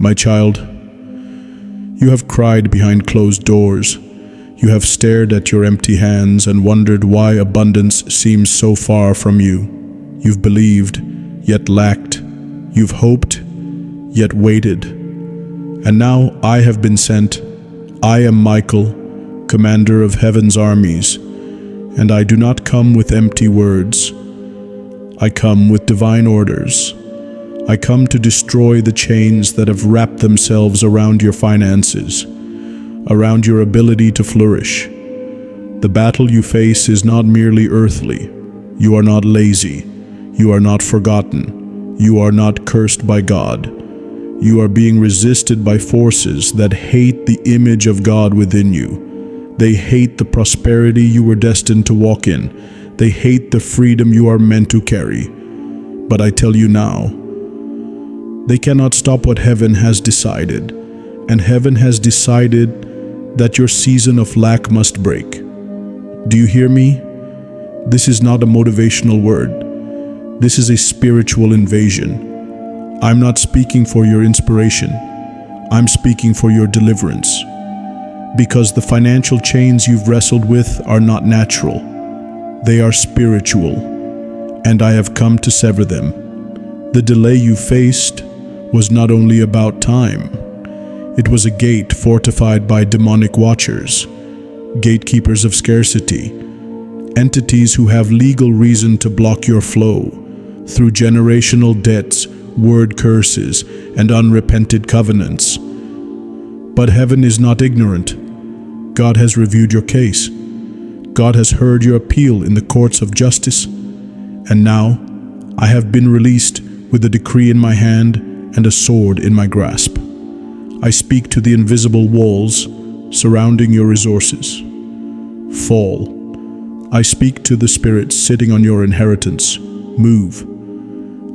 My child, you have cried behind closed doors. You have stared at your empty hands and wondered why abundance seems so far from you. You've believed, yet lacked. You've hoped, yet waited. And now I have been sent. I am Michael, commander of heaven's armies, and I do not come with empty words. I come with divine orders. I come to destroy the chains that have wrapped themselves around your finances, around your ability to flourish. The battle you face is not merely earthly. You are not lazy. You are not forgotten. You are not cursed by God. You are being resisted by forces that hate the image of God within you. They hate the prosperity you were destined to walk in. They hate the freedom you are meant to carry. But I tell you now, they cannot stop what heaven has decided, and heaven has decided that your season of lack must break. Do you hear me? This is not a motivational word. This is a spiritual invasion. I'm not speaking for your inspiration. I'm speaking for your deliverance. Because the financial chains you've wrestled with are not natural. They are spiritual, and I have come to sever them. The delay you faced was not only about time. It was a gate fortified by demonic watchers, gatekeepers of scarcity, entities who have legal reason to block your flow through generational debts, word curses, and unrepented covenants. But heaven is not ignorant. God has reviewed your case. God has heard your appeal in the courts of justice. And now I have been released with a decree in my hand and a sword in my grasp. I speak to the invisible walls surrounding your resources. Fall. I speak to the spirits sitting on your inheritance. Move.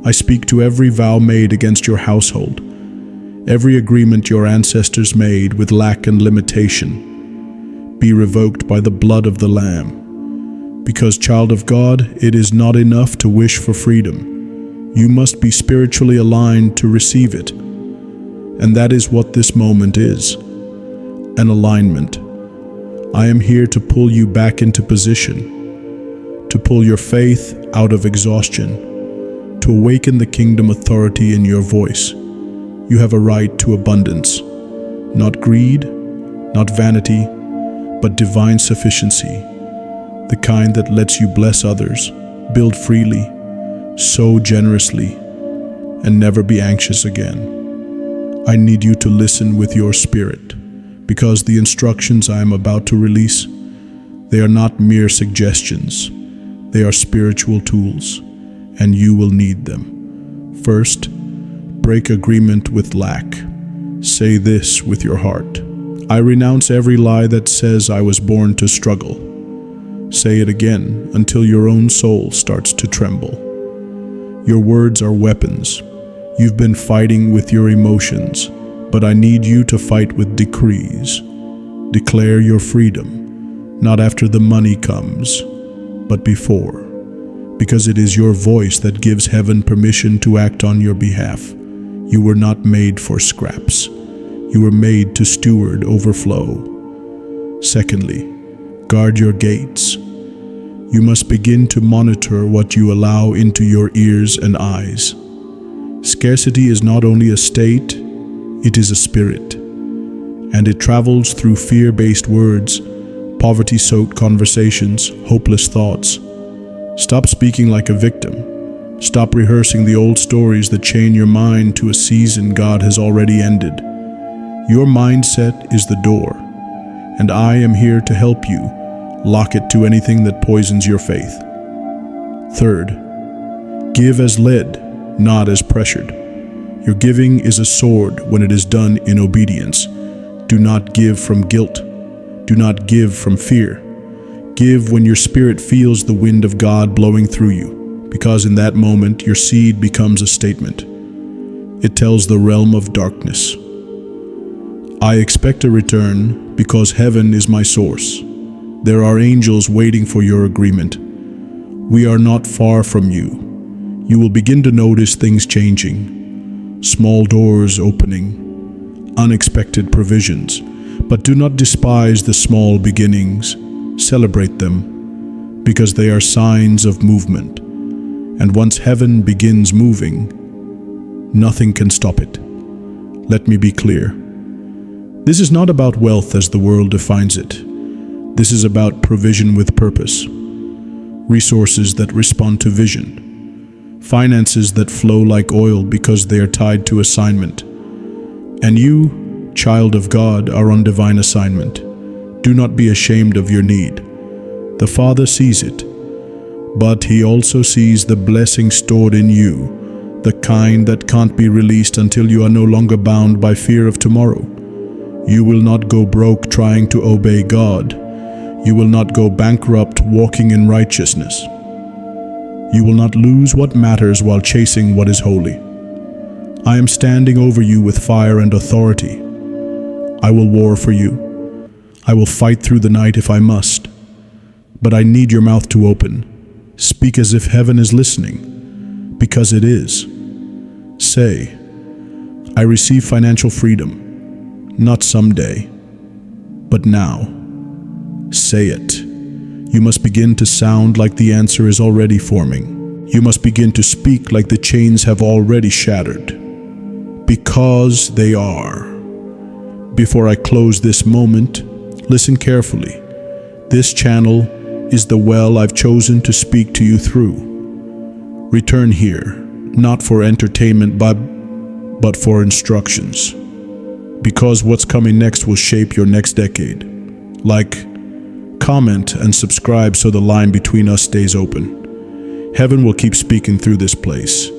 I speak to every vow made against your household, every agreement your ancestors made with lack and limitation. Be revoked by the blood of the Lamb. Because, child of God, it is not enough to wish for freedom. You must be spiritually aligned to receive it. And that is what this moment is, an alignment. I am here to pull you back into position, to pull your faith out of exhaustion, to awaken the kingdom authority in your voice. You have a right to abundance, not greed, not vanity, but divine sufficiency, the kind that lets you bless others, build freely, sow generously, and never be anxious again. I need you to listen with your spirit, because the instructions I am about to release, they are not mere suggestions. They are spiritual tools, and you will need them. First, break agreement with lack. Say this with your heart: I renounce every lie that says I was born to struggle. Say it again until your own soul starts to tremble. Your words are weapons. You've been fighting with your emotions, but I need you to fight with decrees. Declare your freedom, not after the money comes, but before, because it is your voice that gives heaven permission to act on your behalf. You were not made for scraps. You were made to steward overflow. Secondly, guard your gates. You must begin to monitor what you allow into your ears and eyes. Scarcity is not only a state, it is a spirit, and it travels through fear-based words, poverty-soaked conversations, hopeless thoughts. Stop speaking like a victim. Stop rehearsing the old stories that chain your mind to a season God has already ended. Your mindset is the door, and I am here to help you lock it to anything that poisons your faith. Third, give as led, not as pressured. Your giving is a sword when it is done in obedience. Do not give from guilt. Do not give from fear. Give when your spirit feels the wind of God blowing through you, because in that moment your seed becomes a statement. It tells the realm of darkness, I expect a return because heaven is my source. There are angels waiting for your agreement. We are not far from you. You will begin to notice things changing, small doors opening, unexpected provisions. But do not despise the small beginnings. Celebrate them, because they are signs of movement. And once heaven begins moving, nothing can stop it. Let me be clear. This is not about wealth as the world defines it. This is about provision with purpose, resources that respond to vision, finances that flow like oil because they are tied to assignment. And you, child of God, are on divine assignment. Do not be ashamed of your need. The Father sees it, but He also sees the blessing stored in you, the kind that can't be released until you are no longer bound by fear of tomorrow. You will not go broke trying to obey God. You will not go bankrupt walking in righteousness. You will not lose what matters while chasing what is holy. I am standing over you with fire and authority. I will war for you. I will fight through the night if I must. But I need your mouth to open. Speak as if heaven is listening, because it is. Say, I receive financial freedom. Not someday, but now. Say it. You must begin to sound like the answer is already forming. You must begin to speak like the chains have already shattered. Because they are. Before I close this moment, listen carefully. This channel is the well I've chosen to speak to you through. Return here, not for entertainment, but for instructions. Because what's coming next will shape your next decade. Like, comment, and subscribe so the line between us stays open. Heaven will keep speaking through this place.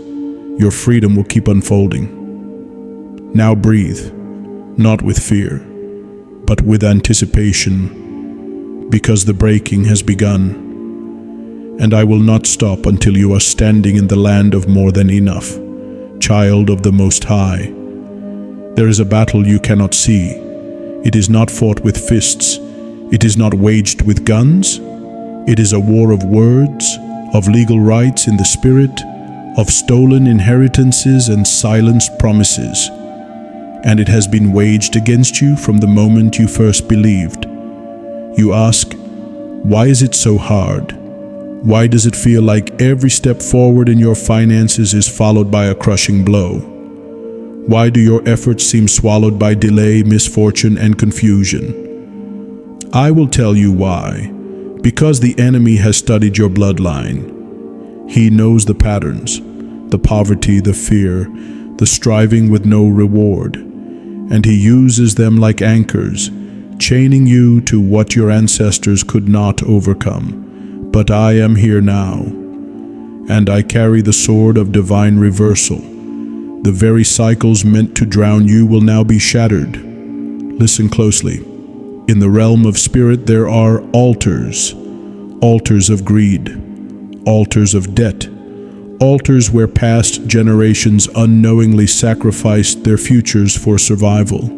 Your freedom will keep unfolding. Now breathe, not with fear, but with anticipation, because the breaking has begun. And I will not stop until you are standing in the land of more than enough, child of the Most High. There is a battle you cannot see. It is not fought with fists. It is not waged with guns. It is a war of words, of legal rights in the spirit, of stolen inheritances and silenced promises. And it has been waged against you from the moment you first believed. You ask, why is it so hard? Why does it feel like every step forward in your finances is followed by a crushing blow? Why do your efforts seem swallowed by delay, misfortune, and confusion? I will tell you why. Because the enemy has studied your bloodline. He knows the patterns, the poverty, the fear, the striving with no reward, and he uses them like anchors, chaining you to what your ancestors could not overcome. But I am here now, and I carry the sword of divine reversal. The very cycles meant to drown you will now be shattered. Listen closely. In the realm of spirit there are altars, altars of greed, altars of debt, altars where past generations unknowingly sacrificed their futures for survival.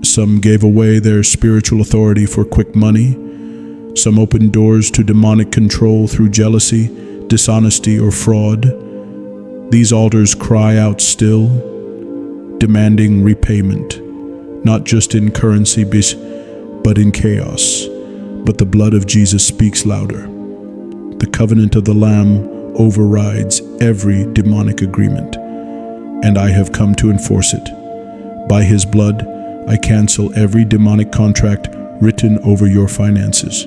Some gave away their spiritual authority for quick money. Some opened doors to demonic control through jealousy, dishonesty, or fraud. These altars cry out still, demanding repayment, not just in currency, but in chaos. But the blood of Jesus speaks louder. The covenant of the Lamb overrides every demonic agreement, and I have come to enforce it. By His blood, I cancel every demonic contract written over your finances.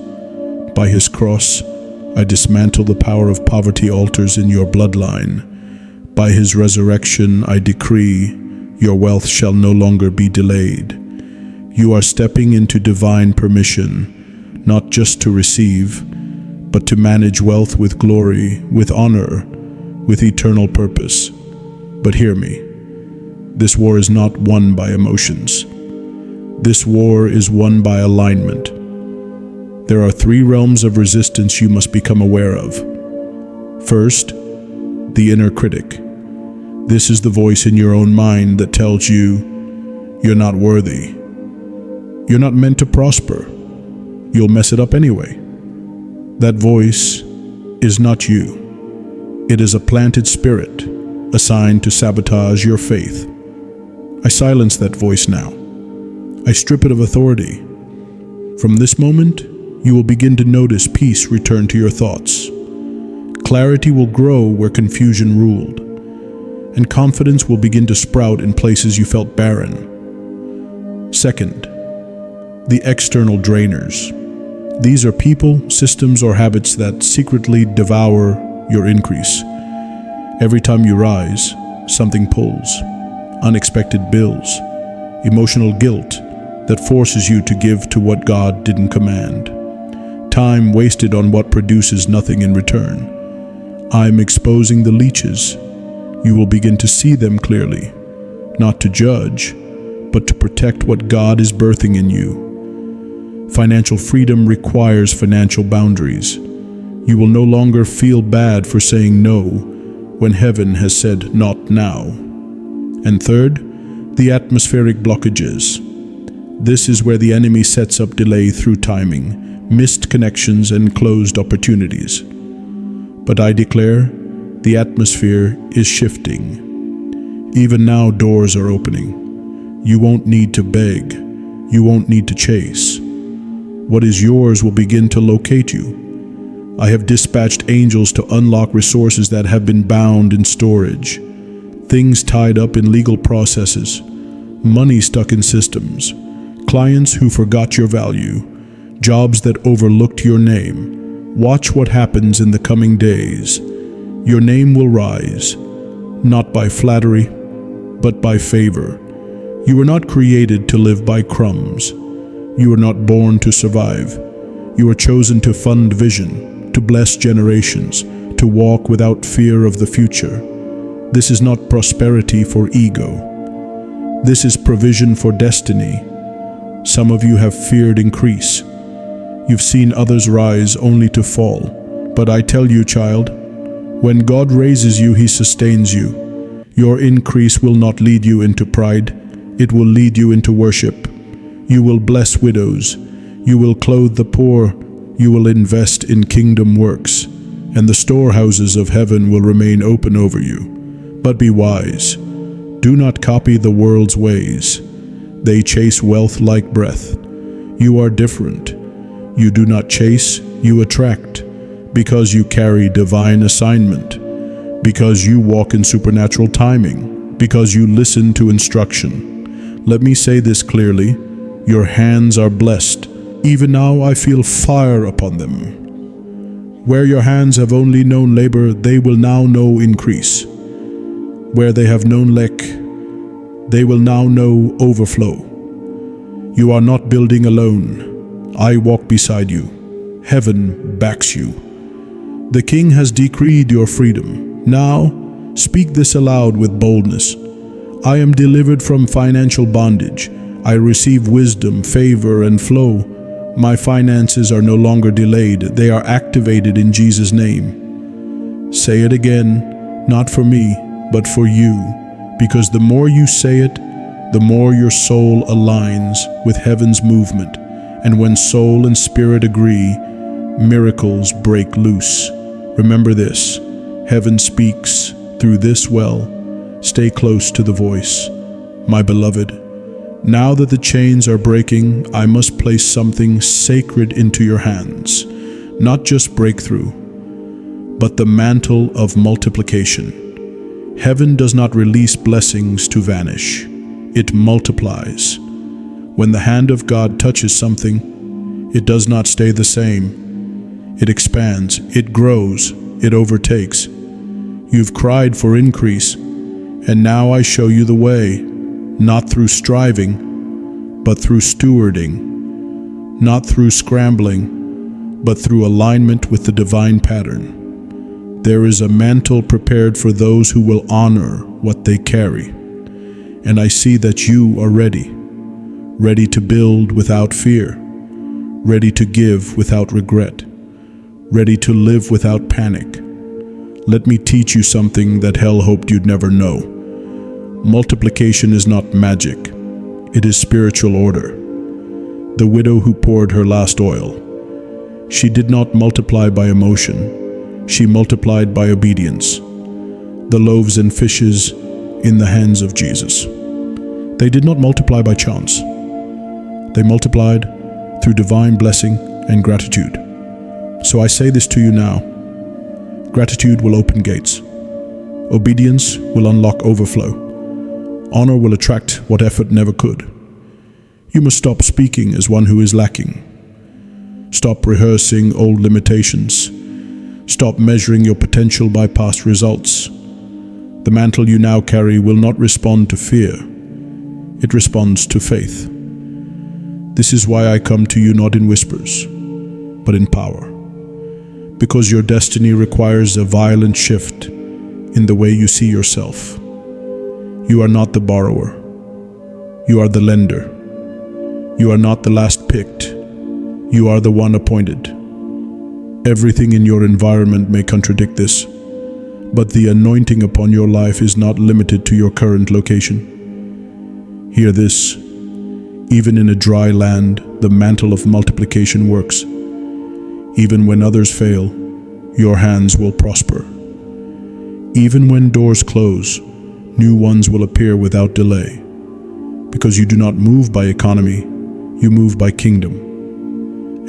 By His cross, I dismantle the power of poverty altars in your bloodline. By His resurrection, I decree your wealth shall no longer be delayed. You are stepping into divine permission, not just to receive, but to manage wealth with glory, with honor, with eternal purpose. But hear me, this war is not won by emotions. This war is won by alignment. There are 3 realms of resistance you must become aware of. First, the inner critic. This is the voice in your own mind that tells you you're not worthy. You're not meant to prosper. You'll mess it up anyway. That voice is not you. It is a planted spirit assigned to sabotage your faith. I silence that voice now. I strip it of authority. From this moment, you will begin to notice peace return to your thoughts. Clarity will grow where confusion ruled, and confidence will begin to sprout in places you felt barren. Second, the external drainers. These are people, systems, or habits that secretly devour your increase. Every time you rise, something pulls. Unexpected bills, emotional guilt that forces you to give to what God didn't command. Time wasted on what produces nothing in return. I'm exposing the leeches. You will begin to see them clearly, not to judge, but to protect what God is birthing in you. Financial freedom requires financial boundaries. You will no longer feel bad for saying no when heaven has said not now. And third, the atmospheric blockages. This is where the enemy sets up delay through timing, missed connections, and closed opportunities. But I declare, the atmosphere is shifting. Even now, doors are opening. You won't need to beg. You won't need to chase. What is yours will begin to locate you. I have dispatched angels to unlock resources that have been bound in storage. Things tied up in legal processes, money stuck in systems, clients who forgot your value, jobs that overlooked your name. Watch what happens in the coming days. Your name will rise, not by flattery, but by favor. You were not created to live by crumbs. You are not born to survive. You are chosen to fund vision, to bless generations, to walk without fear of the future. This is not prosperity for ego. This is provision for destiny. Some of you have feared increase. You've seen others rise only to fall. But I tell you, child, when God raises you, He sustains you. Your increase will not lead you into pride. It will lead you into worship. You will bless widows. You will clothe the poor. You will invest in kingdom works, and the storehouses of heaven will remain open over you. But be wise. Do not copy the world's ways. They chase wealth like breath. You are different. You do not chase, you attract, because you carry divine assignment, because you walk in supernatural timing, because you listen to instruction. Let me say this clearly. Your hands are blessed. Even now I feel fire upon them. Where your hands have only known labor, they will now know increase. Where they have known lack, they will now know overflow. You are not building alone. I walk beside you. Heaven backs you. The King has decreed your freedom. Now, speak this aloud with boldness. I am delivered from financial bondage. I receive wisdom, favor, and flow. My finances are no longer delayed. They are activated in Jesus' name. Say it again, not for me, but for you, because the more you say it, the more your soul aligns with heaven's movement. And when soul and spirit agree, miracles break loose. Remember this, heaven speaks through this well. Stay close to the voice. My beloved, now that the chains are breaking, I must place something sacred into your hands. Not just breakthrough, but the mantle of multiplication. Heaven does not release blessings to vanish. It multiplies. When the hand of God touches something, it does not stay the same. It expands, it grows, it overtakes. You've cried for increase, and now I show you the way. Not through striving, but through stewarding. Not through scrambling, but through alignment with the divine pattern. There is a mantle prepared for those who will honor what they carry. And I see that you are ready. Ready to build without fear. Ready to give without regret. Ready to live without panic. Let me teach you something that hell hoped you'd never know. Multiplication is not magic. It is spiritual order. The widow who poured her last oil. She did not multiply by emotion. She multiplied by obedience. The loaves and fishes in the hands of Jesus. They did not multiply by chance. They multiplied through divine blessing and gratitude. So I say this to you now. Gratitude will open gates. Obedience will unlock overflow. Honor will attract what effort never could. You must stop speaking as one who is lacking. Stop rehearsing old limitations. Stop measuring your potential by past results. The mantle you now carry will not respond to fear. It responds to faith. This is why I come to you not in whispers, but in power. Because your destiny requires a violent shift in the way you see yourself. You are not the borrower. You are the lender. You are not the last picked. You are the one appointed. Everything in your environment may contradict this, but the anointing upon your life is not limited to your current location. Hear this. Even in a dry land, the mantle of multiplication works. Even when others fail, your hands will prosper. Even when doors close, new ones will appear without delay. Because you do not move by economy, you move by kingdom.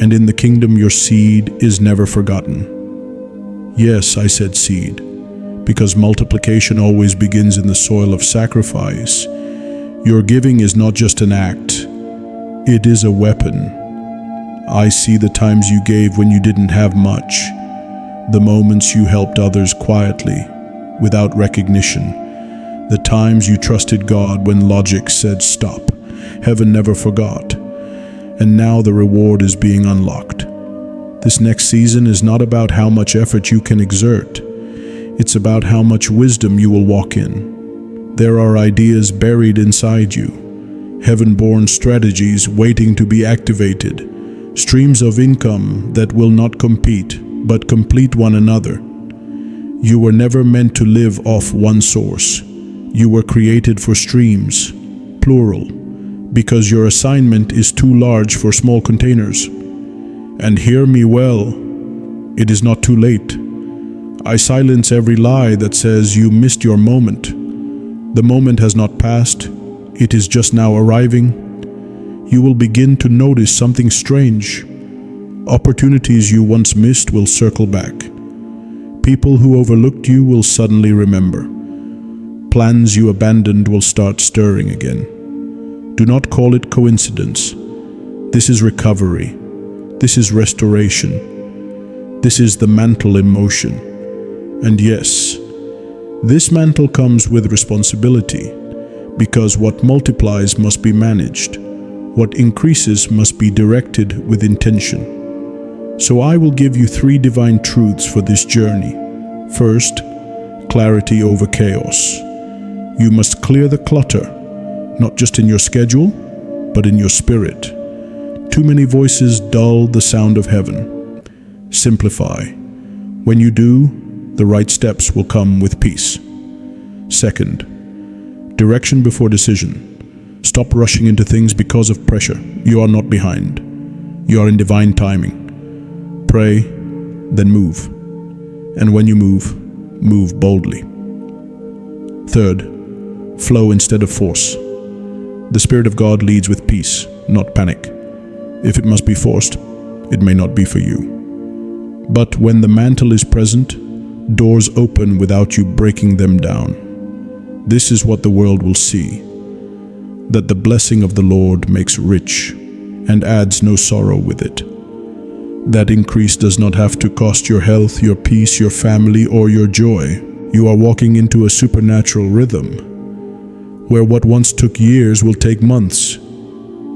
And in the kingdom, your seed is never forgotten. Yes, I said seed, because multiplication always begins in the soil of sacrifice. Your giving is not just an act, it is a weapon. I see the times you gave when you didn't have much, the moments you helped others quietly, without recognition, the times you trusted God when logic said stop. Heaven never forgot. And now the reward is being unlocked. This next season is not about how much effort you can exert. It's about how much wisdom you will walk in. There are ideas buried inside you, heaven-born strategies waiting to be activated, streams of income that will not compete, but complete one another. You were never meant to live off one source. You were created for streams, plural, because your assignment is too large for small containers. And hear me well, it is not too late. I silence every lie that says you missed your moment. The moment has not passed, it is just now arriving. You will begin to notice something strange. Opportunities you once missed will circle back. People who overlooked you will suddenly remember. Plans you abandoned will start stirring again. Do not call it coincidence. This is recovery. This is restoration. This is the mantle in motion. And yes, this mantle comes with responsibility, because what multiplies must be managed. What increases must be directed with intention. So I will give you 3 divine truths for this journey. First, clarity over chaos. You must clear the clutter, not just in your schedule, but in your spirit. Too many voices dull the sound of heaven. Simplify. When you do, the right steps will come with peace. Second, direction before decision. Stop rushing into things because of pressure. You are not behind. You are in divine timing. Pray, then move. And when you move, move boldly. Third, flow instead of force. The Spirit of God leads with peace, not panic. If it must be forced, it may not be for you. But when the mantle is present, doors open without you breaking them down. This is what the world will see, that the blessing of the Lord makes rich and adds no sorrow with it. That increase does not have to cost your health, your peace, your family, or your joy. You are walking into a supernatural rhythm, where what once took years will take months,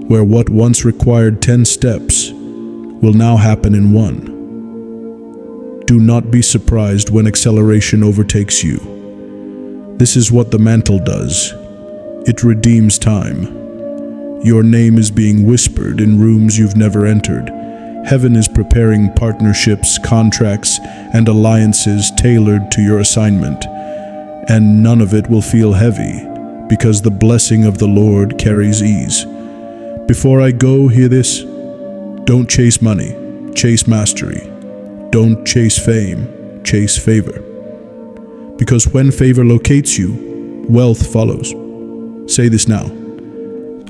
where what once required 10 steps will now happen in 1. Do not be surprised when acceleration overtakes you. This is what the mantle does. It redeems time. Your name is being whispered in rooms you've never entered. Heaven is preparing partnerships, contracts, and alliances tailored to your assignment. And none of it will feel heavy, because the blessing of the Lord carries ease. Before I go, hear this. Don't chase money, chase mastery. Don't chase fame, chase favor. Because when favor locates you, wealth follows. Say this now.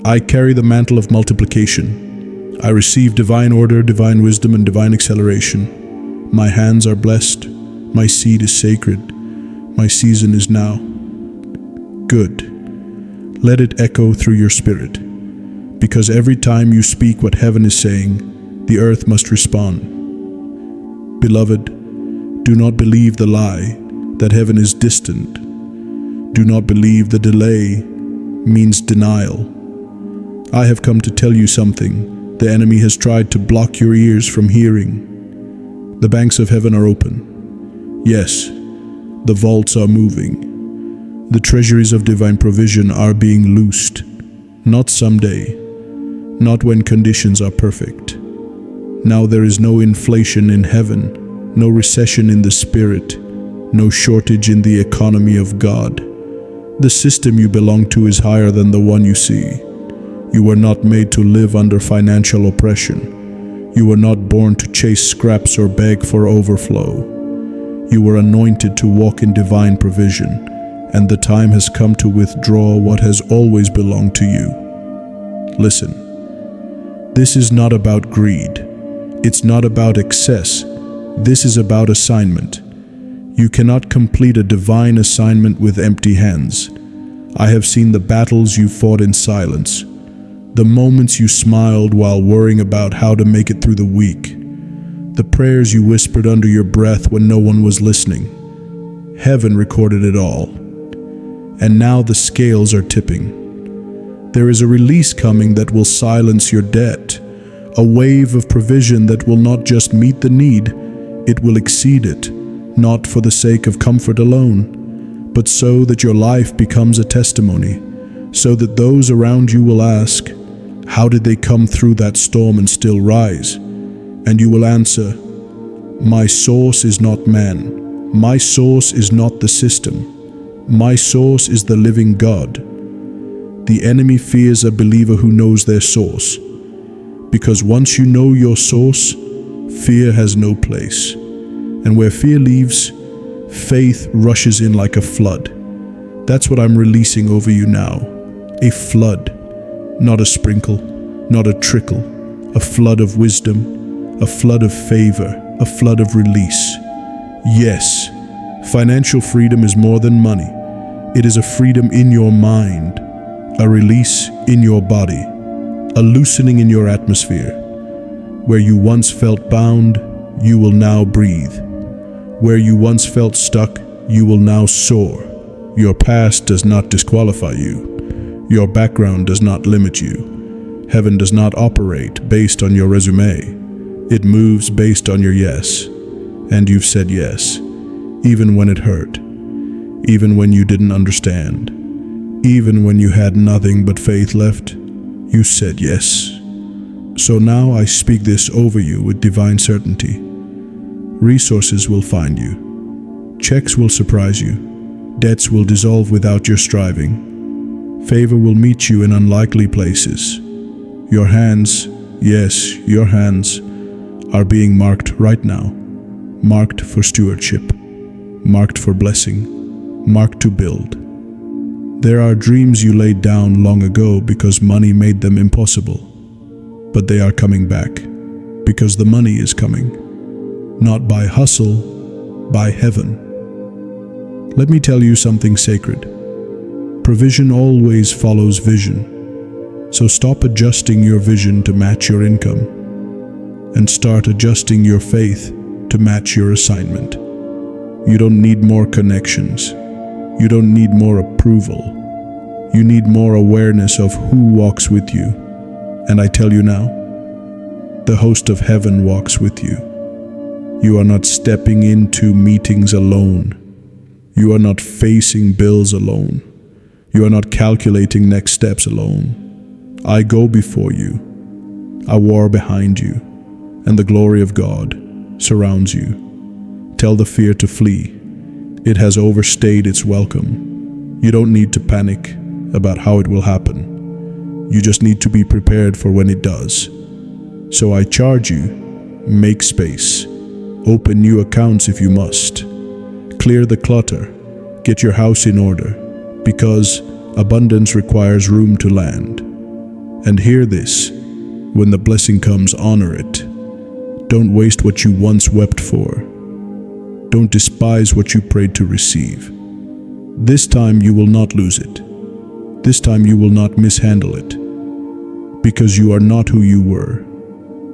I carry the mantle of multiplication. I receive divine order, divine wisdom, and divine acceleration. My hands are blessed. My seed is sacred. My season is now. Good. Let it echo through your spirit, because every time you speak what heaven is saying, the earth must respond. Beloved, do not believe the lie that heaven is distant. Do not believe the delay means denial. I have come to tell you something the enemy has tried to block your ears from hearing. The banks of heaven are open. Yes, the vaults are moving. The treasuries of divine provision are being loosed. Not someday, not when conditions are perfect. Now there is no inflation in heaven, no recession in the spirit, no shortage in the economy of God. The system you belong to is higher than the one you see. You were not made to live under financial oppression. You were not born to chase scraps or beg for overflow. You were anointed to walk in divine provision, and the time has come to withdraw what has always belonged to you. Listen, this is not about greed. It's not about excess. This is about assignment. You cannot complete a divine assignment with empty hands. I have seen the battles you fought in silence, the moments you smiled while worrying about how to make it through the week, the prayers you whispered under your breath when no one was listening. Heaven recorded it all. And now the scales are tipping. There is a release coming that will silence your debt, a wave of provision that will not just meet the need, it will exceed it, not for the sake of comfort alone, but so that your life becomes a testimony, so that those around you will ask, how did they come through that storm and still rise? And you will answer, my source is not man. My source is not the system. My source is the living God. The enemy fears a believer who knows their source, because once you know your source, fear has no place. And where fear leaves, faith rushes in like a flood. That's what I'm releasing over you now. A flood, not a sprinkle, not a trickle, a flood of wisdom, a flood of favor, a flood of release. Yes, financial freedom is more than money. It is a freedom in your mind, a release in your body, a loosening in your atmosphere. Where you once felt bound, you will now breathe. Where you once felt stuck, you will now soar. Your past does not disqualify you. Your background does not limit you. Heaven does not operate based on your resume. It moves based on your yes. And you've said yes, even when it hurt, even when you didn't understand, even when you had nothing but faith left, you said yes. So now I speak this over you with divine certainty. Resources will find you. Checks will surprise you. Debts will dissolve without your striving. Favor will meet you in unlikely places. Your hands, yes, your hands, are being marked right now. Marked for stewardship. Marked for blessing. Marked to build. There are dreams you laid down long ago because money made them impossible. But they are coming back because the money is coming. Not by hustle, by heaven. Let me tell you something sacred. Provision always follows vision. So stop adjusting your vision to match your income, and start adjusting your faith to match your assignment. You don't need more connections. You don't need more approval. You need more awareness of who walks with you. And I tell you now, the host of heaven walks with you. You are not stepping into meetings alone. You are not facing bills alone. You are not calculating next steps alone. I go before you. I war behind you, and the glory of God surrounds you. Tell the fear to flee. It has overstayed its welcome. You don't need to panic about how it will happen. You just need to be prepared for when it does. So I charge you, make space. Open new accounts if you must. Clear the clutter. Get your house in order, because abundance requires room to land. And hear this, when the blessing comes, honor it. Don't waste what you once wept for. Don't despise what you prayed to receive. This time you will not lose it. This time you will not mishandle it. Because you are not who you were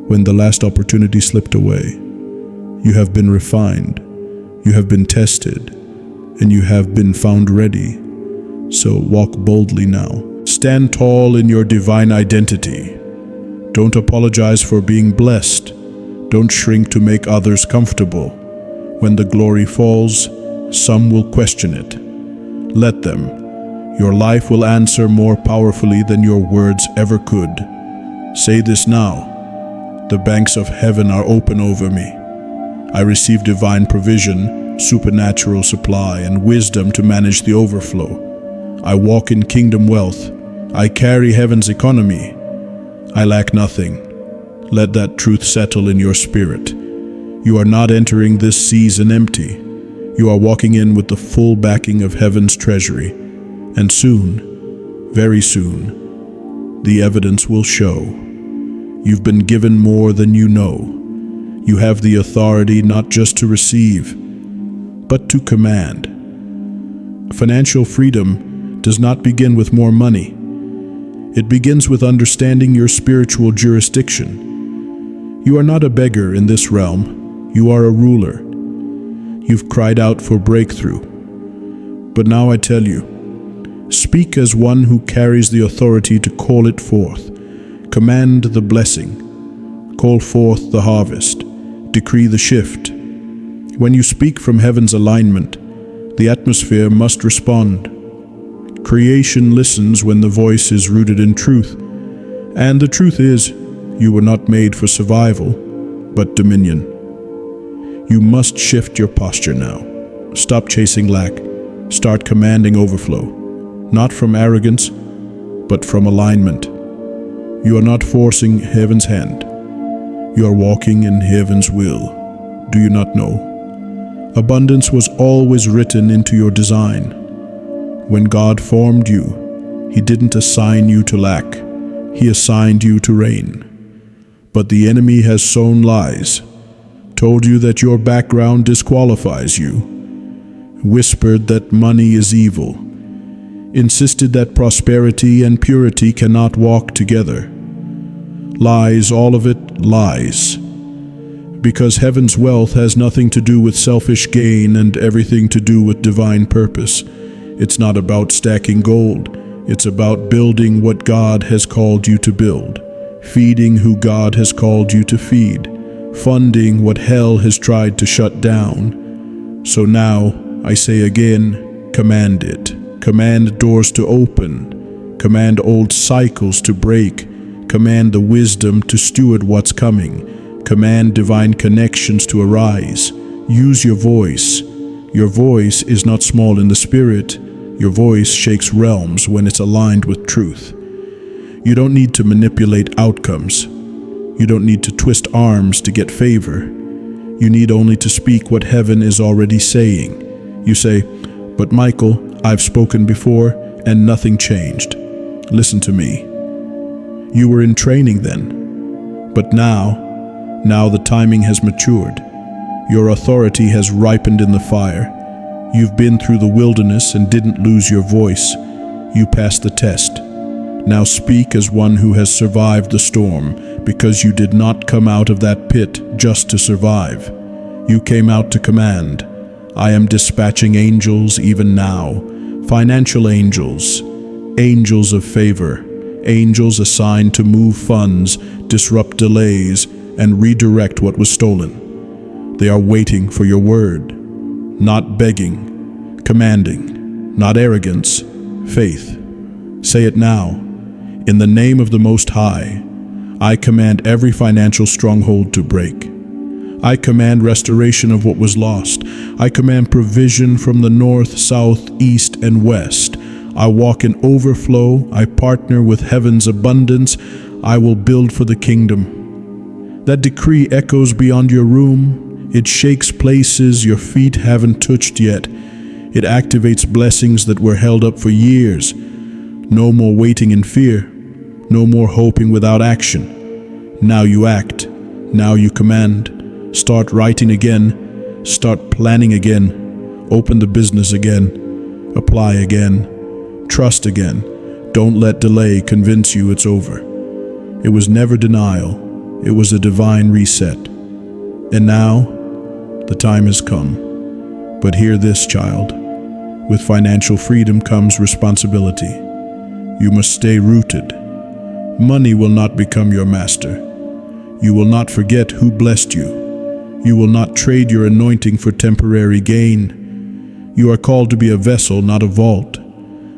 when the last opportunity slipped away. You have been refined, you have been tested, and you have been found ready. So walk boldly now. Stand tall in your divine identity. Don't apologize for being blessed. Don't shrink to make others comfortable. When the glory falls, some will question it. Let them. Your life will answer more powerfully than your words ever could. Say this now. The banks of heaven are open over me. I receive divine provision, supernatural supply, and wisdom to manage the overflow. I walk in kingdom wealth. I carry heaven's economy. I lack nothing. Let that truth settle in your spirit. You are not entering this season empty. You are walking in with the full backing of heaven's treasury. And soon, very soon, the evidence will show. You've been given more than you know. You have the authority not just to receive, but to command. Financial freedom does not begin with more money. It begins with understanding your spiritual jurisdiction. You are not a beggar in this realm. You are a ruler. You've cried out for breakthrough. But now I tell you, speak as one who carries the authority to call it forth. Command the blessing. Call forth the harvest. Decree the shift. When you speak from heaven's alignment, the atmosphere must respond. Creation listens when the voice is rooted in truth. And the truth is, you were not made for survival, but dominion. You must shift your posture now. Stop chasing lack. Start commanding overflow. Not from arrogance, but from alignment. You are not forcing heaven's hand. You are walking in heaven's will. Do you not know? Abundance was always written into your design. When God formed you, He didn't assign you to lack. He assigned you to reign. But the enemy has sown lies, told you that your background disqualifies you, whispered that money is evil, insisted that prosperity and purity cannot walk together. Lies, all of it lies. Because heaven's wealth has nothing to do with selfish gain and everything to do with divine purpose. It's not about stacking gold. It's about building what God has called you to build, feeding who God has called you to feed, funding what hell has tried to shut down. So now, I say again, command it. Command doors to open. Command old cycles to break. Command the wisdom to steward what's coming. Command divine connections to arise. Use your voice. Your voice is not small in the spirit. Your voice shakes realms when it's aligned with truth. You don't need to manipulate outcomes. You don't need to twist arms to get favor. You need only to speak what heaven is already saying. You say, "But Michael, I've spoken before and nothing changed." Listen to me. You were in training then. But now the timing has matured. Your authority has ripened in the fire. You've been through the wilderness and didn't lose your voice. You passed the test. Now speak as one who has survived the storm, because you did not come out of that pit just to survive. You came out to command. I am dispatching angels even now, financial angels, angels of favor, angels assigned to move funds, disrupt delays, and redirect what was stolen. They are waiting for your word, not begging, commanding, not arrogance, faith. Say it now. In the name of the Most High, I command every financial stronghold to break. I command restoration of what was lost. I command provision from the north, south, east, and west. I walk in overflow. I partner with heaven's abundance. I will build for the kingdom. That decree echoes beyond your room. It shakes places your feet haven't touched yet. It activates blessings that were held up for years. No more waiting in fear. No more hoping without action. Now you act. Now you command. Start writing again. Start planning again. Open the business again. Apply again. Trust again. Don't let delay convince you it's over. It was never denial. It was a divine reset. And now, the time has come. But hear this, child. With financial freedom comes responsibility. You must stay rooted. Money will not become your master. You will not forget who blessed you. You will not trade your anointing for temporary gain. You are called to be a vessel, not a vault.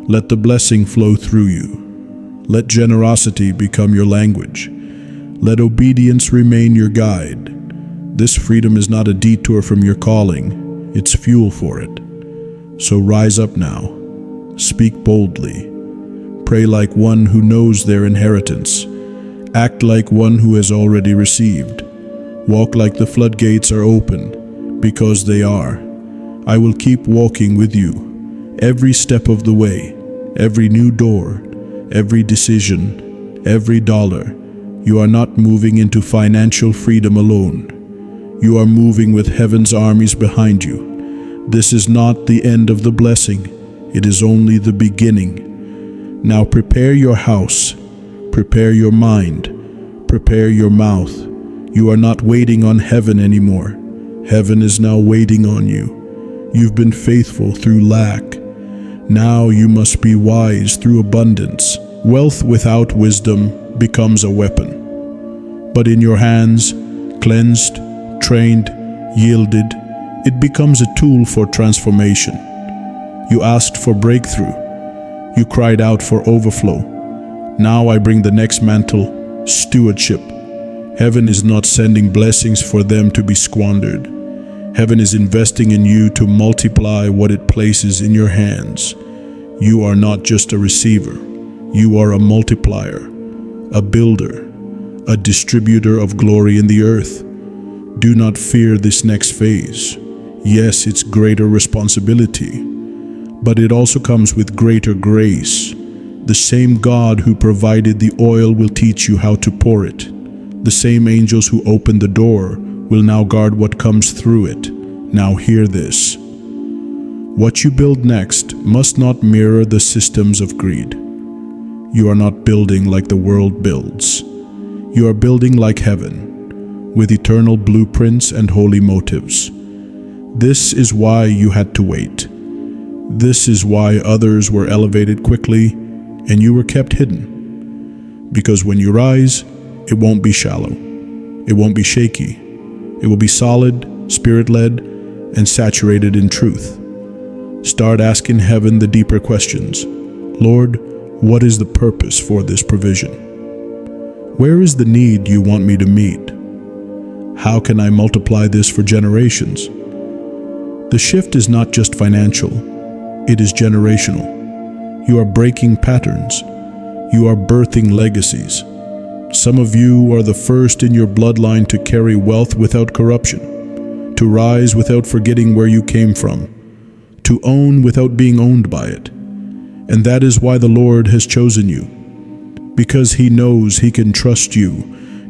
Let the blessing flow through you. Let generosity become your language. Let obedience remain your guide. This freedom is not a detour from your calling. It's fuel for it. So rise up now. Speak boldly. Pray like one who knows their inheritance. Act like one who has already received. Walk like the floodgates are open, because they are. I will keep walking with you, every step of the way, every new door, every decision, every dollar. You are not moving into financial freedom alone. You are moving with heaven's armies behind you. This is not the end of the blessing. It is only the beginning. Now prepare your house, prepare your mind, prepare your mouth. You are not waiting on heaven anymore. Heaven is now waiting on you. You've been faithful through lack. Now you must be wise through abundance. Wealth without wisdom becomes a weapon. But in your hands, cleansed, trained, yielded, it becomes a tool for transformation. You asked for breakthrough. You cried out for overflow. Now I bring the next mantle, stewardship. Heaven is not sending blessings for them to be squandered. Heaven is investing in you to multiply what it places in your hands. You are not just a receiver. You are a multiplier, a builder, a distributor of glory in the earth. Do not fear this next phase. Yes, it's greater responsibility, but it also comes with greater grace. The same God who provided the oil will teach you how to pour it. The same angels who opened the door will now guard what comes through it. Now hear this. What you build next must not mirror the systems of greed. You are not building like the world builds. You are building like heaven, with eternal blueprints and holy motives. This is why you had to wait. This is why others were elevated quickly and you were kept hidden. Because when you rise, it won't be shallow. It won't be shaky. It will be solid, spirit-led, and saturated in truth. Start asking heaven the deeper questions. Lord, what is the purpose for this provision? Where is the need you want me to meet? How can I multiply this for generations? The shift is not just financial. It is generational. You are breaking patterns. You are birthing legacies. Some of you are the first in your bloodline to carry wealth without corruption, to rise without forgetting where you came from, to own without being owned by it. And that is why the Lord has chosen you, because He knows He can trust you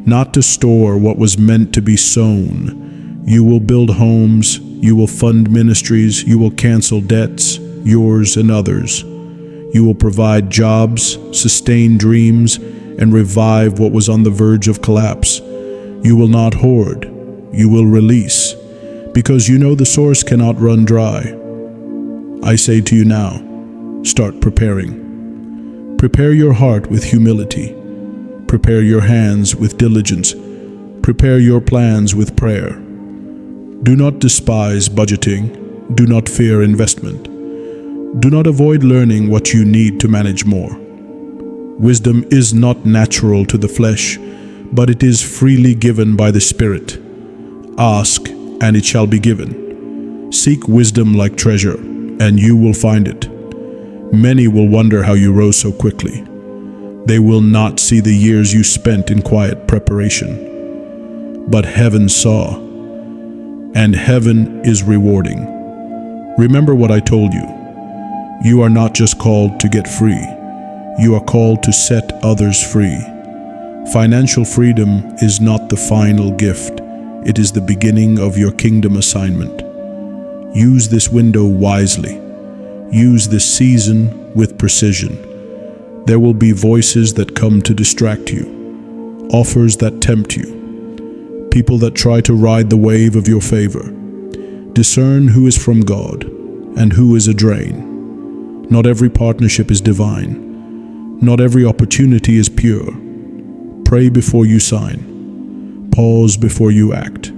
not to store what was meant to be sown. You will build homes, you will fund ministries, you will cancel debts, yours and others. You will provide jobs, sustain dreams, and revive what was on the verge of collapse. You will not hoard, you will release, because you know the source cannot run dry. I say to you now, start preparing. Prepare your heart with humility. Prepare your hands with diligence. Prepare your plans with prayer. Do not despise budgeting. Do not fear investment. Do not avoid learning what you need to manage more. Wisdom is not natural to the flesh, but it is freely given by the Spirit. Ask, and it shall be given. Seek wisdom like treasure, and you will find it. Many will wonder how you rose so quickly. They will not see the years you spent in quiet preparation. But heaven saw, and heaven is rewarding. Remember what I told you. You are not just called to get free. You are called to set others free. Financial freedom is not the final gift. It is the beginning of your kingdom assignment. Use this window wisely. Use this season with precision. There will be voices that come to distract you, offers that tempt you, people that try to ride the wave of your favor. Discern who is from God and who is a drain. Not every partnership is divine. Not every opportunity is pure. Pray before you sign. Pause before you act.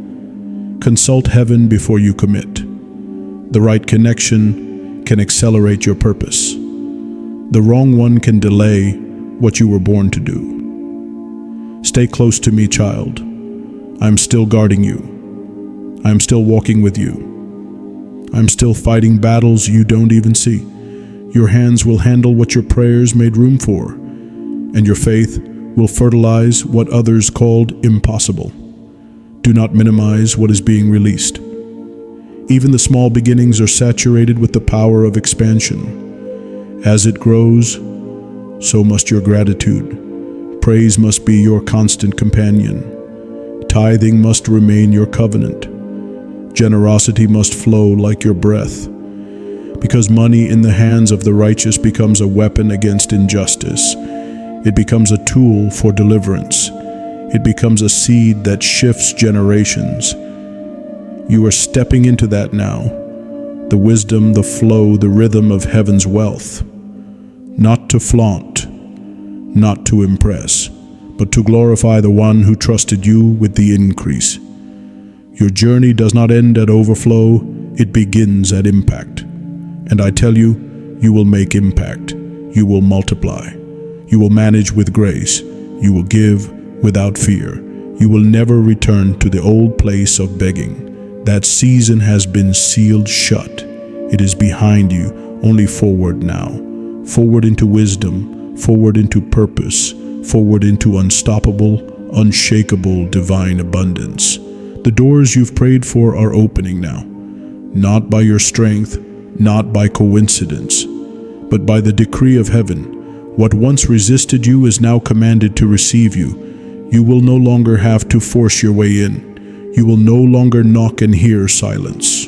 Consult heaven before you commit. The right connection can accelerate your purpose. The wrong one can delay what you were born to do. Stay close to me, child. I'm still guarding you. I'm still walking with you. I'm still fighting battles you don't even see. Your hands will handle what your prayers made room for, and your faith will fertilize what others called impossible. Do not minimize what is being released. Even the small beginnings are saturated with the power of expansion. As it grows, so must your gratitude. Praise must be your constant companion. Tithing must remain your covenant. Generosity must flow like your breath. Because money in the hands of the righteous becomes a weapon against injustice. It becomes a tool for deliverance. It becomes a seed that shifts generations. You are stepping into that now. The wisdom, the flow, the rhythm of heaven's wealth. Not to flaunt, not to impress, but to glorify the one who trusted you with the increase. Your journey does not end at overflow, it begins at impact. And I tell you, you will make impact. You will multiply. You will manage with grace. You will give without fear. You will never return to the old place of begging. That season has been sealed shut. It is behind you, only forward now. Forward into wisdom, forward into purpose, forward into unstoppable, unshakable divine abundance. The doors you've prayed for are opening now, not by your strength, not by coincidence, but by the decree of heaven. What once resisted you is now commanded to receive you. You will no longer have to force your way in. You will no longer knock and hear silence.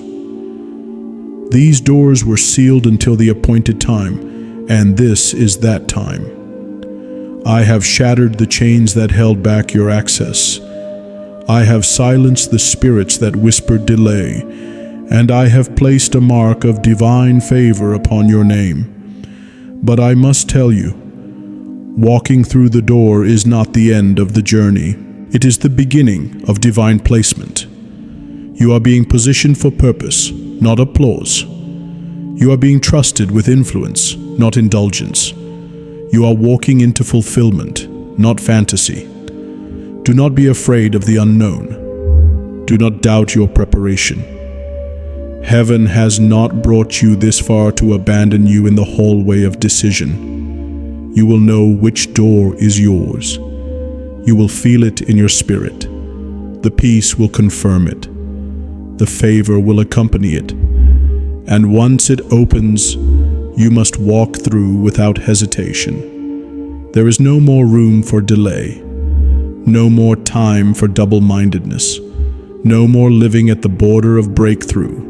These doors were sealed until the appointed time, and this is that time. I have shattered the chains that held back your access. I have silenced the spirits that whispered delay, and I have placed a mark of divine favor upon your name. But I must tell you, walking through the door is not the end of the journey. It is the beginning of divine placement. You are being positioned for purpose, not applause. You are being trusted with influence, not indulgence. You are walking into fulfillment, not fantasy. Do not be afraid of the unknown. Do not doubt your preparation. Heaven has not brought you this far to abandon you in the hallway of decision. You will know which door is yours. You will feel it in your spirit. The peace will confirm it. The favor will accompany it. And once it opens, you must walk through without hesitation. There is no more room for delay. No more time for double-mindedness. No more living at the border of breakthrough.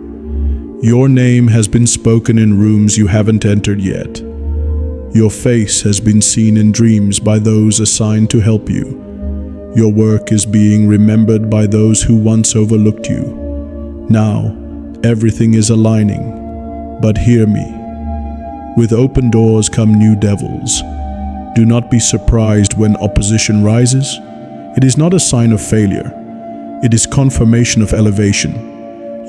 Your name has been spoken in rooms you haven't entered yet. Your face has been seen in dreams by those assigned to help you. Your work is being remembered by those who once overlooked you. Now, everything is aligning. But hear me. With open doors come new devils. Do not be surprised when opposition rises. It is not a sign of failure. It is confirmation of elevation.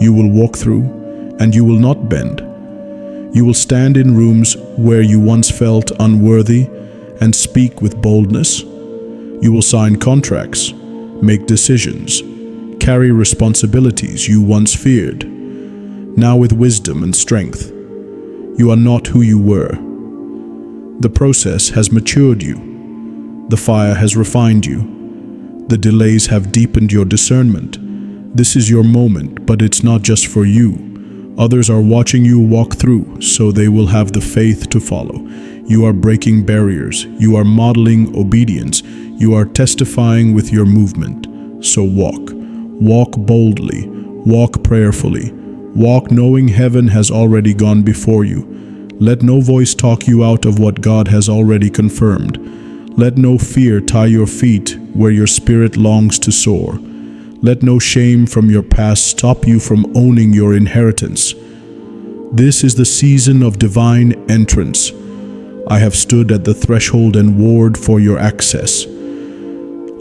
You will walk through, and you will not bend. You will stand in rooms where you once felt unworthy and speak with boldness. You will sign contracts, make decisions, carry responsibilities you once feared. Now with wisdom and strength, you are not who you were. The process has matured you. The fire has refined you. The delays have deepened your discernment. This is your moment, but it's not just for you. Others are watching you walk through, so they will have the faith to follow. You are breaking barriers. You are modeling obedience. You are testifying with your movement. So walk. Walk boldly. Walk prayerfully. Walk knowing heaven has already gone before you. Let no voice talk you out of what God has already confirmed. Let no fear tie your feet where your spirit longs to soar. Let no shame from your past stop you from owning your inheritance. This is the season of divine entrance. I have stood at the threshold and warred for your access.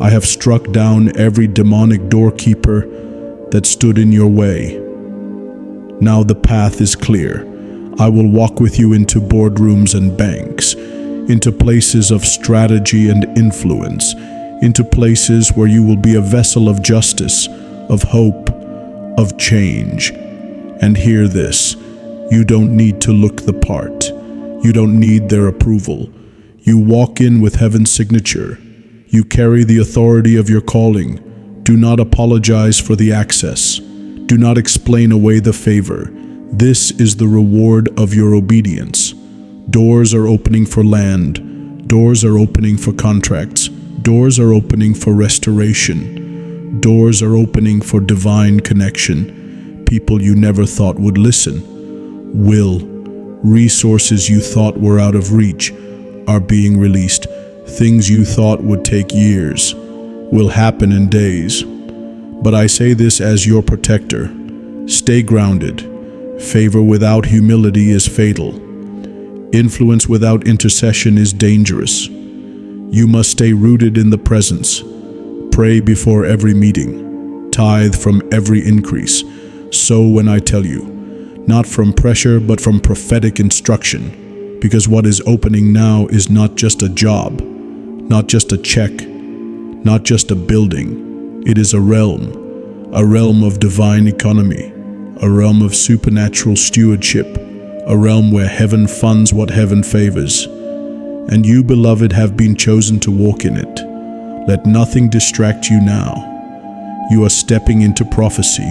I have struck down every demonic doorkeeper that stood in your way. Now the path is clear. I will walk with you into boardrooms and banks, into places of strategy and influence, into places where you will be a vessel of justice, of hope, of change. And hear this, you don't need to look the part. You don't need their approval. You walk in with heaven's signature. You carry the authority of your calling. Do not apologize for the access. Do not explain away the favor. This is the reward of your obedience. Doors are opening for land. Doors are opening for contracts. Doors are opening for restoration. Doors are opening for divine connection. People you never thought would listen will. Resources you thought were out of reach are being released. Things you thought would take years will happen in days. But I say this as your protector. Stay grounded. Favor without humility is fatal. Influence without intercession is dangerous. You must stay rooted in the presence. Pray before every meeting. Tithe from every increase. Sow when I tell you. Not from pressure, but from prophetic instruction. Because what is opening now is not just a job, not just a check, not just a building. It is a realm of divine economy, a realm of supernatural stewardship, a realm where heaven funds what heaven favors. And you, beloved, have been chosen to walk in it. Let nothing distract you now. You are stepping into prophecy.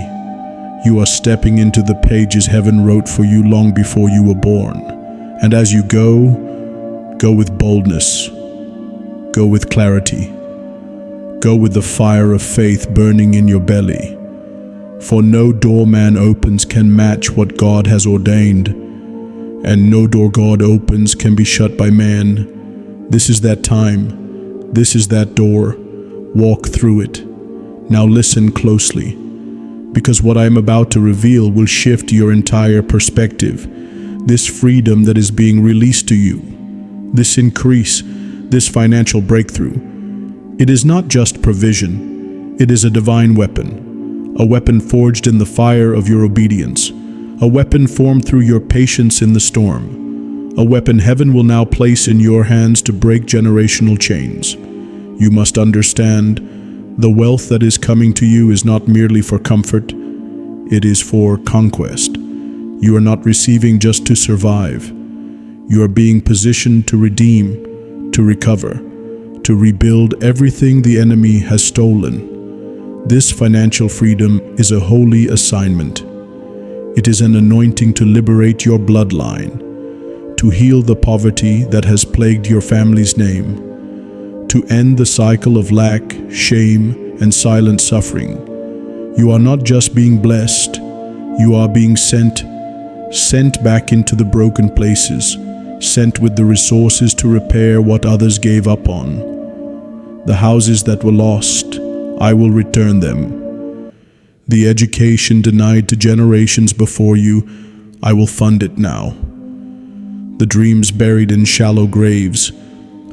You are stepping into the pages heaven wrote for you long before you were born. And as you go with boldness. Go with clarity. Go with the fire of faith burning in your belly. For no door man opens can match what God has ordained. And no door God opens can be shut by man. This is that time. This is that door. Walk through it. Now listen closely, because what I am about to reveal will shift your entire perspective. This freedom that is being released to you, this increase, this financial breakthrough, it is not just provision. It is a divine weapon, a weapon forged in the fire of your obedience. A weapon formed through your patience in the storm. A weapon heaven will now place in your hands to break generational chains. You must understand, the wealth that is coming to you is not merely for comfort, it is for conquest. You are not receiving just to survive. You are being positioned to redeem, to recover, to rebuild everything the enemy has stolen. This financial freedom is a holy assignment. It is an anointing to liberate your bloodline, to heal the poverty that has plagued your family's name, to end the cycle of lack, shame, and silent suffering. You are not just being blessed, you are being sent back into the broken places, sent with the resources to repair what others gave up on. The houses that were lost, I will return them. The education denied to generations before you, I will fund it now. The dreams buried in shallow graves,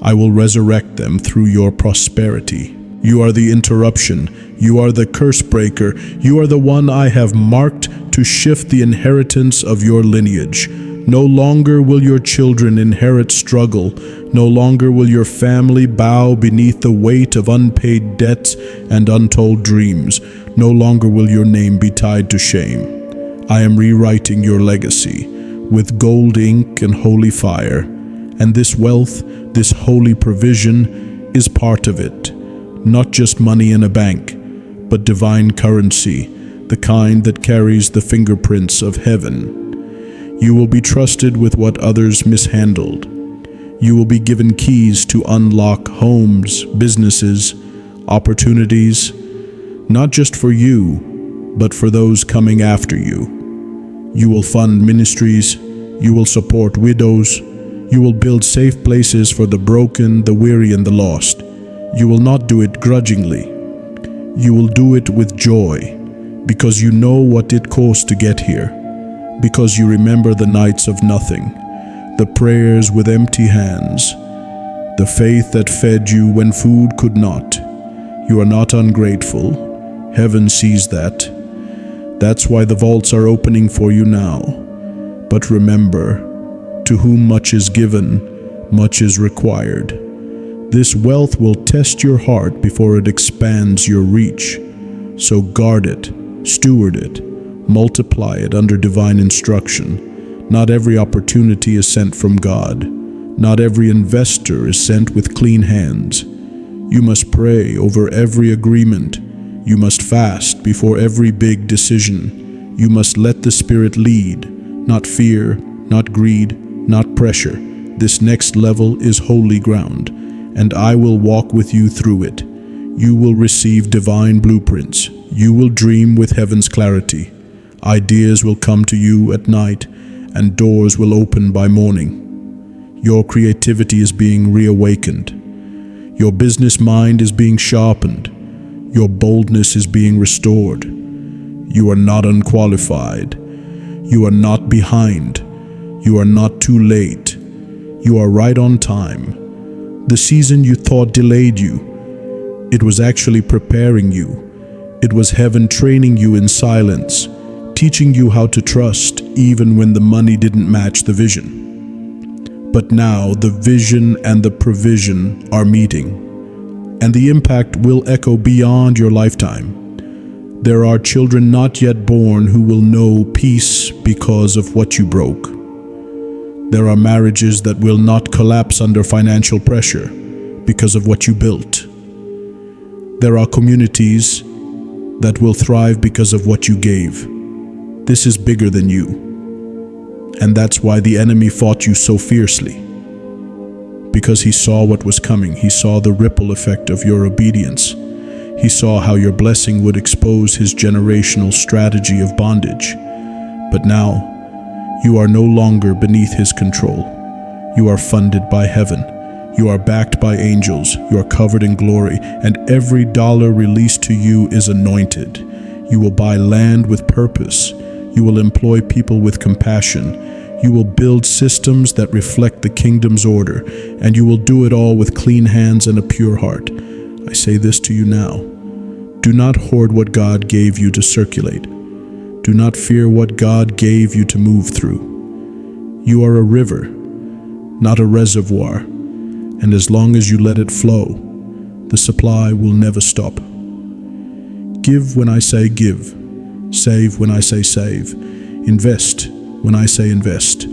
I will resurrect them through your prosperity. You are the interruption. You are the curse breaker. You are the one I have marked to shift the inheritance of your lineage. No longer will your children inherit struggle. No longer will your family bow beneath the weight of unpaid debts and untold dreams. No longer will your name be tied to shame. I am rewriting your legacy with gold ink and holy fire. And this wealth, this holy provision, is part of it. Not just money in a bank, but divine currency, the kind that carries the fingerprints of heaven. You will be trusted with what others mishandled. You will be given keys to unlock homes, businesses, opportunities, not just for you, but for those coming after you. You will fund ministries. You will support widows. You will build safe places for the broken, the weary, and the lost. You will not do it grudgingly. You will do it with joy, because you know what it cost to get here, because you remember the nights of nothing, the prayers with empty hands, the faith that fed you when food could not. You are not ungrateful. Heaven sees that. That's why the vaults are opening for you now. But remember, to whom much is given, much is required. This wealth will test your heart before it expands your reach. So guard it, steward it, multiply it under divine instruction. Not every opportunity is sent from God. Not every investor is sent with clean hands. You must pray over every agreement. You must fast before every big decision. You must let the Spirit lead, not fear, not greed, not pressure. This next level is holy ground, and I will walk with you through it. You will receive divine blueprints. You will dream with heaven's clarity. Ideas will come to you at night, and doors will open by morning. Your creativity is being reawakened. Your business mind is being sharpened. Your boldness is being restored. You are not unqualified. You are not behind. You are not too late. You are right on time. The season you thought delayed you, it was actually preparing you. It was heaven training you in silence, teaching you how to trust even when the money didn't match the vision. But now the vision and the provision are meeting, and the impact will echo beyond your lifetime. There are children not yet born who will know peace because of what you broke. There are marriages that will not collapse under financial pressure because of what you built. There are communities that will thrive because of what you gave. This is bigger than you. And that's why the enemy fought you so fiercely. Because he saw what was coming. He saw the ripple effect of your obedience. He saw how your blessing would expose his generational strategy of bondage. But now, you are no longer beneath his control. You are funded by heaven. You are backed by angels. You are covered in glory. And every dollar released to you is anointed. You will buy land with purpose. You will employ people with compassion. You will build systems that reflect the kingdom's order, and you will do it all with clean hands and a pure heart. I say this to you now. Do not hoard what God gave you to circulate. Do not fear what God gave you to move through. You are a river, not a reservoir, and as long as you let it flow, the supply will never stop. Give when I say give. Save when I say save. Invest when I say invest.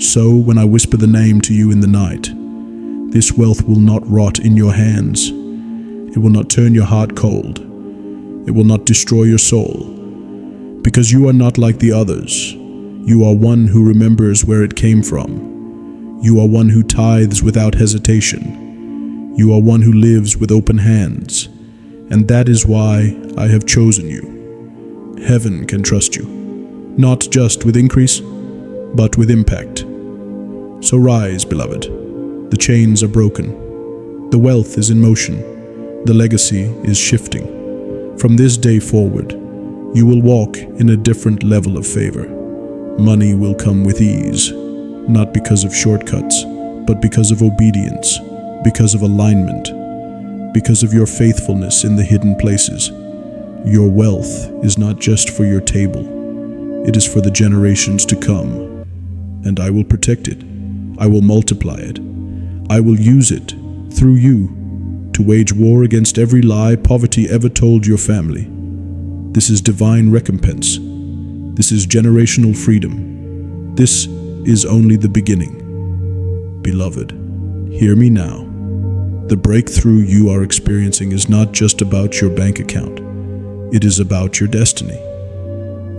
Sow when I whisper the name to you in the night. This wealth will not rot in your hands. It will not turn your heart cold. It will not destroy your soul. Because you are not like the others. You are one who remembers where it came from. You are one who tithes without hesitation. You are one who lives with open hands. And that is why I have chosen you. Heaven can trust you, not just with increase, but with impact. So rise, beloved. The chains are broken. The wealth is in motion. The legacy is shifting. From this day forward, you will walk in a different level of favor. Money will come with ease, not because of shortcuts, but because of obedience, because of alignment, because of your faithfulness in the hidden places. Your wealth is not just for your table. It is for the generations to come. And I will protect it. I will multiply it. I will use it through you to wage war against every lie poverty ever told your family. This is divine recompense. This is generational freedom. This is only the beginning. Beloved, hear me now. The breakthrough you are experiencing is not just about your bank account. It is about your destiny.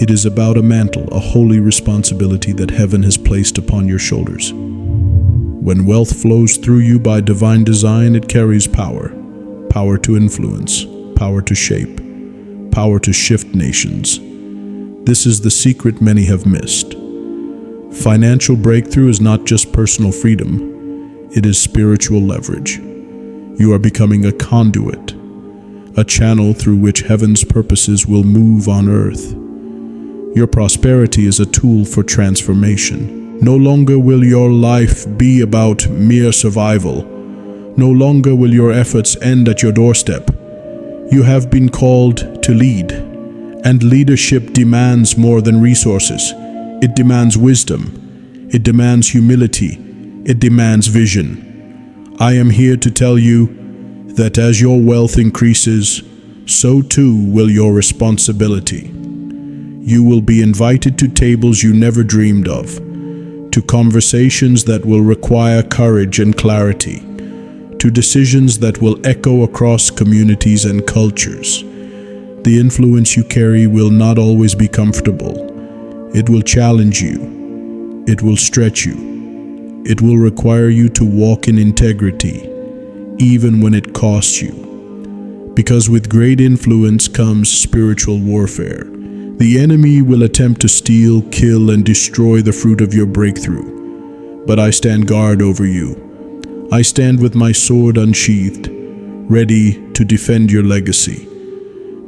It is about a mantle, a holy responsibility that heaven has placed upon your shoulders. When wealth flows through you by divine design, it carries power. Power to influence, power to shape, power to shift nations. This is the secret many have missed. Financial breakthrough is not just personal freedom, it is spiritual leverage. You are becoming a conduit, a channel through which heaven's purposes will move on earth. Your prosperity is a tool for transformation. No longer will your life be about mere survival. No longer will your efforts end at your doorstep. You have been called to lead, and leadership demands more than resources. It demands wisdom. It demands humility. It demands vision. I am here to tell you that as your wealth increases, so too will your responsibility. You will be invited to tables you never dreamed of, to conversations that will require courage and clarity, to decisions that will echo across communities and cultures. The influence you carry will not always be comfortable. It will challenge you. It will stretch you. It will require you to walk in integrity, even when it costs you. Because with great influence comes spiritual warfare. The enemy will attempt to steal, kill, and destroy the fruit of your breakthrough. But I stand guard over you. I stand with my sword unsheathed, ready to defend your legacy.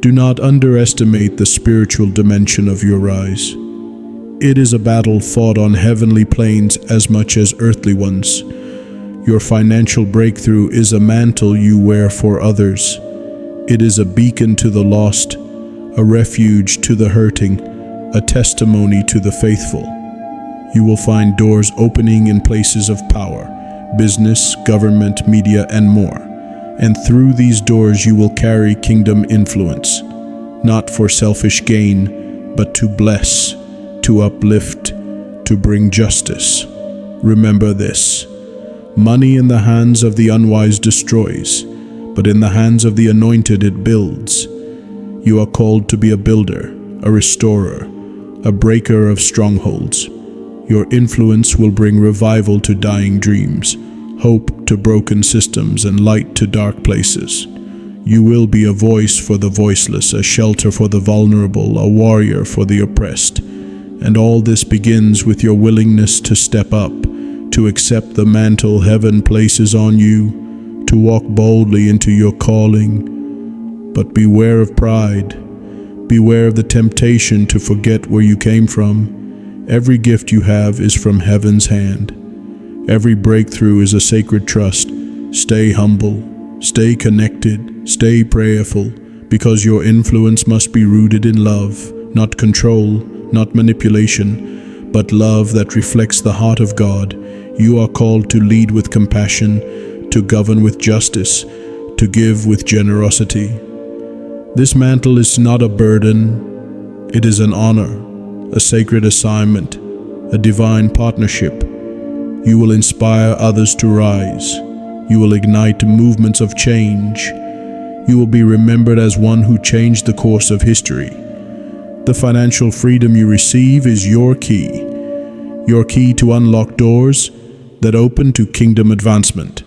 Do not underestimate the spiritual dimension of your rise. It is a battle fought on heavenly plains as much as earthly ones. Your financial breakthrough is a mantle you wear for others. It is a beacon to the lost, a refuge to the hurting, a testimony to the faithful. You will find doors opening in places of power, business, government, media, and more. And through these doors you will carry kingdom influence, not for selfish gain, but to bless, to uplift, to bring justice. Remember this: money in the hands of the unwise destroys, but in the hands of the anointed it builds. You are called to be a builder, a restorer, a breaker of strongholds. Your influence will bring revival to dying dreams, hope to broken systems, and light to dark places. You will be a voice for the voiceless, a shelter for the vulnerable, a warrior for the oppressed. And all this begins with your willingness to step up, to accept the mantle heaven places on you, to walk boldly into your calling. But beware of pride. Beware of the temptation to forget where you came from. Every gift you have is from heaven's hand. Every breakthrough is a sacred trust. Stay humble, stay connected, stay prayerful, because your influence must be rooted in love, not control, not manipulation, but love that reflects the heart of God. You are called to lead with compassion, to govern with justice, to give with generosity. This mantle is not a burden, it is an honor, a sacred assignment, a divine partnership. You will inspire others to rise. You will ignite movements of change. You will be remembered as one who changed the course of history. The financial freedom you receive is your key to unlock doors that open to kingdom advancement.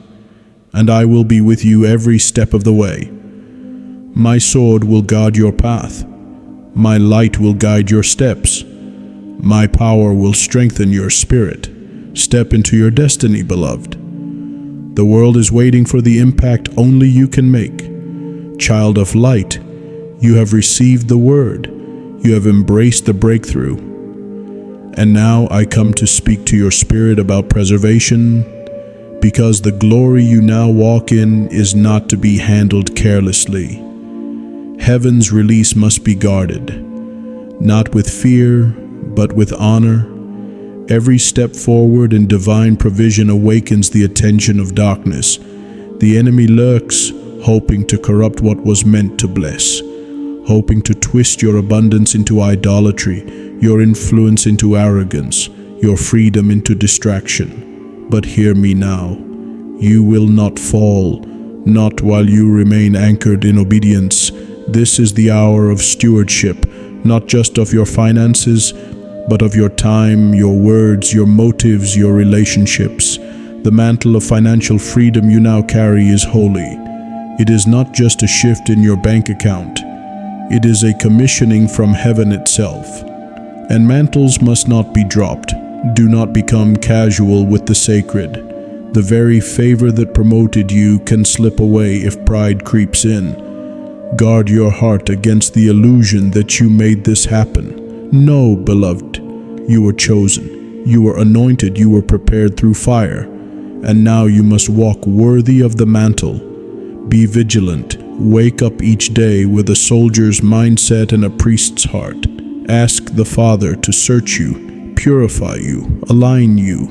And I will be with you every step of the way. My sword will guard your path. My light will guide your steps. My power will strengthen your spirit. Step into your destiny, beloved. The world is waiting for the impact only you can make. Child of light, you have received the word. You have embraced the breakthrough. And now I come to speak to your spirit about preservation, because the glory you now walk in is not to be handled carelessly. Heaven's release must be guarded, not with fear, but with honor. Every step forward in divine provision awakens the attention of darkness. The enemy lurks, hoping to corrupt what was meant to bless, hoping to twist your abundance into idolatry, your influence into arrogance, your freedom into distraction. But hear me now. You will not fall, not while you remain anchored in obedience. This is the hour of stewardship, not just of your finances, but of your time, your words, your motives, your relationships. The mantle of financial freedom you now carry is holy. It is not just a shift in your bank account. It is a commissioning from heaven itself. And mantles must not be dropped. Do not become casual with the sacred. The very favor that promoted you can slip away if pride creeps in. Guard your heart against the illusion that you made this happen. No, beloved, you were chosen. You were anointed. You were prepared through fire. And now you must walk worthy of the mantle. Be vigilant. Wake up each day with a soldier's mindset and a priest's heart. Ask the Father to search you, purify you, align you,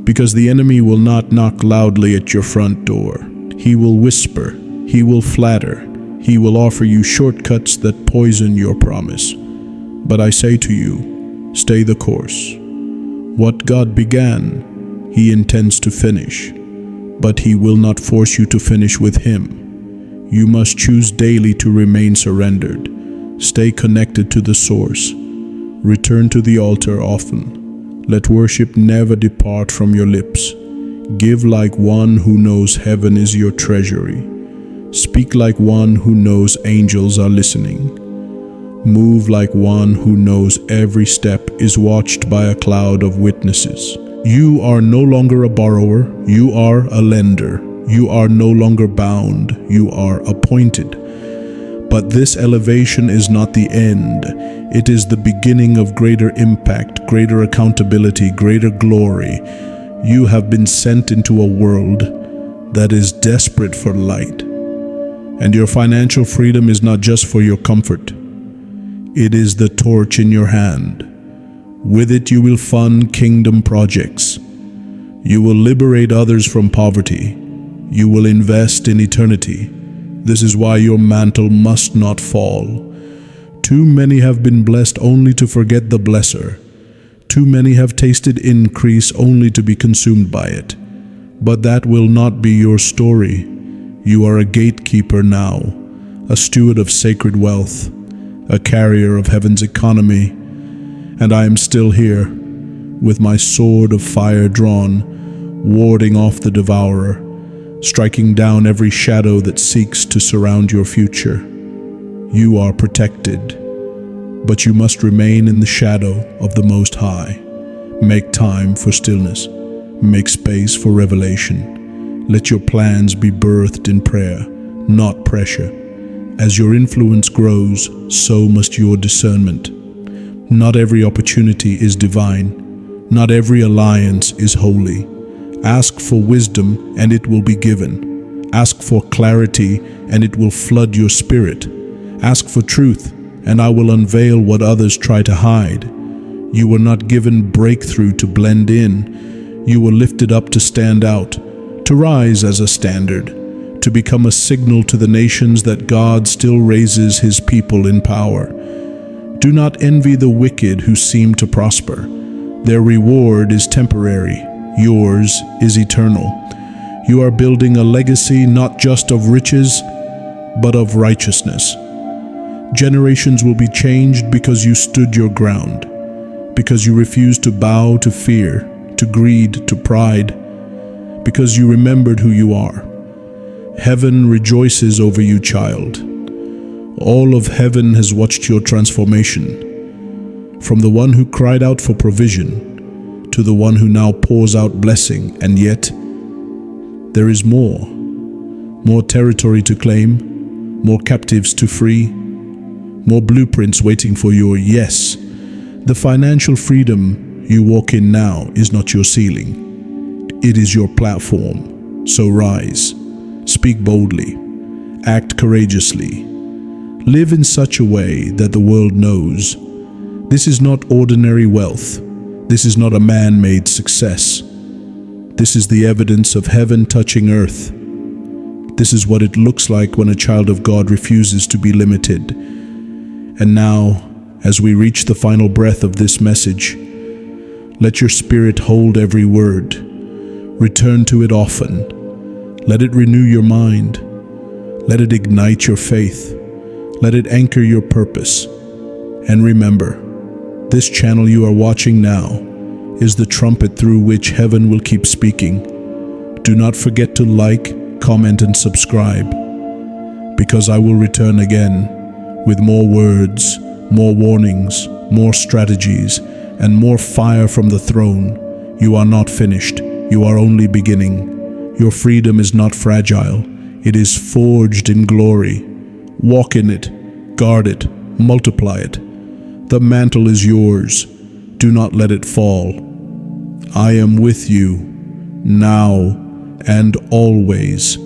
because the enemy will not knock loudly at your front door. He will whisper, he will flatter, he will offer you shortcuts that poison your promise. But I say to you, stay the course. What God began, he intends to finish, but he will not force you to finish with him. You must choose daily to remain surrendered. Stay connected to the source. Return to the altar often. Let worship never depart from your lips. Give like one who knows heaven is your treasury. Speak like one who knows angels are listening. Move like one who knows every step is watched by a cloud of witnesses. You are no longer a borrower, you are a lender. You are no longer bound, you are appointed. But this elevation is not the end. It is the beginning of greater impact, greater accountability, greater glory. You have been sent into a world that is desperate for light. And your financial freedom is not just for your comfort. It is the torch in your hand. With it you will fund kingdom projects. You will liberate others from poverty. You will invest in eternity. This is why your mantle must not fall. Too many have been blessed only to forget the blesser. Too many have tasted increase only to be consumed by it. But that will not be your story. You are a gatekeeper now, a steward of sacred wealth, a carrier of heaven's economy. And I am still here, with my sword of fire drawn, warding off the devourer, striking down every shadow that seeks to surround your future. You are protected, but you must remain in the shadow of the Most High. Make time for stillness. Make space for revelation. Let your plans be birthed in prayer, not pressure. As your influence grows, so must your discernment. Not every opportunity is divine. Not every alliance is holy. Ask for wisdom, and it will be given. Ask for clarity, and it will flood your spirit. Ask for truth, and I will unveil what others try to hide. You were not given breakthrough to blend in. You were lifted up to stand out, to rise as a standard, to become a signal to the nations that God still raises his people in power. Do not envy the wicked who seem to prosper. Their reward is temporary. Yours is eternal. You are building a legacy not just of riches, but of righteousness. Generations will be changed because you stood your ground, because you refused to bow to fear, to greed, to pride, because you remembered who you are. Heaven rejoices over you, child. All of heaven has watched your transformation, from the one who cried out for provision to the one who now pours out blessing. And yet, there is more territory to claim, more captives to free, more blueprints waiting for your yes. The financial freedom you walk in now is not your ceiling. It is your platform. So rise, speak boldly, act courageously, live in such a way that the world knows this is not ordinary wealth. This is not a man-made success. This is the evidence of heaven touching earth. This is what it looks like when a child of God refuses to be limited. And now, as we reach the final breath of this message, let your spirit hold every word. Return to it often. Let it renew your mind. Let it ignite your faith. Let it anchor your purpose. And remember, this channel you are watching now is the trumpet through which heaven will keep speaking. Do not forget to like, comment, and subscribe, because I will return again with more words, more warnings, more strategies, and more fire from the throne. You are not finished. You are only beginning. Your freedom is not fragile. It is forged in glory. Walk in it, guard it, multiply it. The mantle is yours. Do not let it fall. I am with you, now and always.